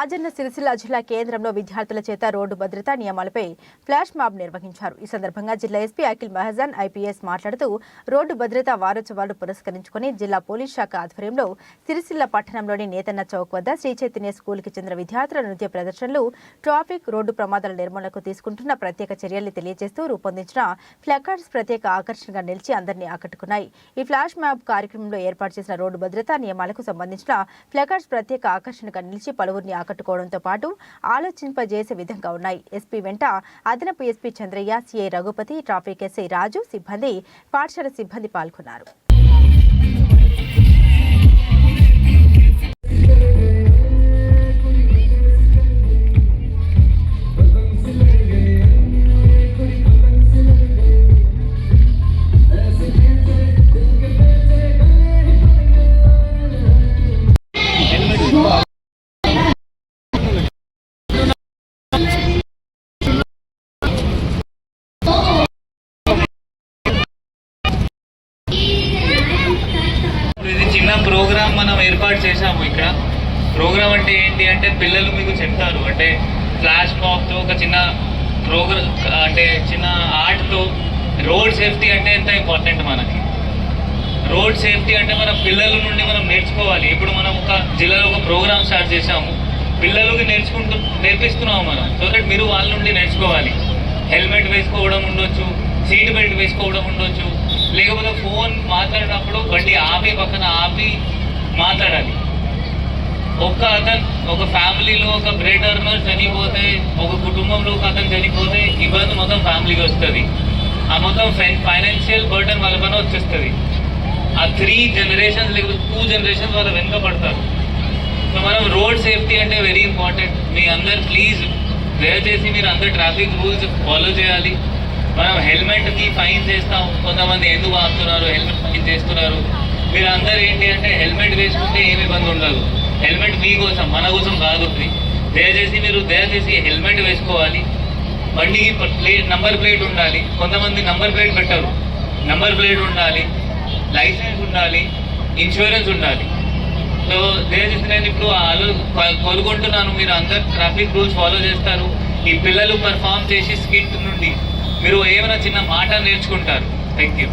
రాజన్న సిరిసిల్ల జిల్లా కేంద్రంలో విద్యార్థుల చేత రోడ్డు భద్రతా నియమాలపై ఫ్లాష్ మాబ్ నిర్వహించారు. ఈ సందర్భంగా జిల్లా ఎస్పీ అఖిల్ మహజాన్ ఐపీఎస్ మాట్లాడుతూ రోడ్డు భద్రతా వారోత్సవాలు పురస్కరించుకుని జిల్లా పోలీస్ శాఖ ఆధ్వర్యంలో సిరిసిల్ల పట్టణంలోని నేతన్న చౌక్ వద్ద శ్రీ చైతన్య స్కూల్కి చెందిన విద్యార్థుల నృత్య ప్రదర్శనలు ట్రాఫిక్ రోడ్డు ప్రమాదాల నిర్మూలనకు తీసుకుంటున్న ప్రత్యేక చర్యల్ని తెలియజేస్తూ రూపొందించిన ప్లకార్డ్స్ ప్రత్యేక ఆకర్షణగా నిలిచి అందరినీ ఆకట్టుకున్నాయి. ఈ ఫ్లాష్ మాబ్ కార్యక్రమంలో ఏర్పాటు చేసిన రోడ్డు భద్రతా నియమాలకు సంబంధించిన ప్లకార్డ్స్ ప్రత్యేక ఆకర్షణగా నిలిచి పలువురిని ఆకట్టుకోవడంతో పాటు ఆలోచింపజేసే విధంగా ఉన్నాయి. ఎస్పీ వెంట అదనపు SP Chandraiah, CI Raghupathi, traffic SI Raju, సిబ్బంది, పాఠశాల సిబ్బంది పాల్గొన్నారు. చిన్న ప్రోగ్రామ్ మనం ఏర్పాటు చేశాము. ఇక్కడ ప్రోగ్రామ్ అంటే ఏంటి అంటే పిల్లలు మీకు చెప్తారు, అంటే ఫ్లాష్ మాబ్తో ఒక చిన్న ప్రోగ్రామ్, అంటే చిన్న ఆర్ట్తో రోడ్ సేఫ్టీ అంటే ఎంత ఇంపార్టెంట్ మనకి. రోడ్ సేఫ్టీ అంటే మన పిల్లల నుండి మనం నేర్చుకోవాలి. ఇప్పుడు మనం ఒక జిల్లాలో ఒక ప్రోగ్రామ్ స్టార్ట్ చేసాము, పిల్లలకి నేర్పిస్తున్నాము మనం. సో దట్ మీరు వాళ్ళ నుండి నేర్చుకోవాలి. హెల్మెట్ వేసుకోవడం ఉండొచ్చు, సీట్ బెల్ట్ వేసుకోవడం ఉండొచ్చు, లేకపోతే ఫోన్ మాట్లాడినప్పుడు బండి ఆపి పక్కన ఆపి మాట్లాడాలి. ఒక ఫ్యామిలీలో ఒక బ్రేడ్ ఎర్నర్ చనిపోతే, ఒక కుటుంబంలో ఒక అతను చనిపోతే ఇబ్బంది మొత్తం ఫ్యామిలీకి వస్తుంది. ఆ మొత్తం ఫైనాన్షియల్ బర్డెన్ వాళ్ళ పైన వచ్చేస్తుంది. ఆ 3 జనరేషన్స్ లేకపోతే 2 జనరేషన్స్ వాళ్ళ వెనుక పడతారు. సో మనం రోడ్ సేఫ్టీ అంటే వెరీ ఇంపార్టెంట్. మీ అందరు ప్లీజ్ దయచేసి మీరు అందరు ట్రాఫిక్ రూల్స్ ఫాలో చేయాలి. మనం హెల్మెట్కి ఫైన్ చేస్తాం. కొంతమంది ఎందుకు ఆపుతున్నారు, హెల్మెట్ ఫైన్ చేస్తున్నారు. మీరు అందరూ ఏంటి అంటే హెల్మెట్ వేసుకుంటే ఏమి ఇబ్బంది ఉండదు. హెల్మెట్ మీకోసం, మన కోసం కాదు. దయచేసి హెల్మెట్ వేసుకోవాలి. బండికి నంబర్ ప్లేట్ ఉండాలి. కొంతమంది నంబర్ ప్లేట్ పెట్టరు. నంబర్ ప్లేట్ ఉండాలి, లైసెన్స్ ఉండాలి, ఇన్సూరెన్స్ ఉండాలి. సో దయచేసి నేను ఇప్పుడు కోరుకుంటున్నాను, మీరు అందరు ట్రాఫిక్ రూల్స్ ఫాలో చేస్తారు. ఈ పిల్లలు పర్ఫామ్ చేసి స్కిట్ నుండి మీరు ఏమైనా చిన్న మాట నేర్చుకుంటారు. Thank you.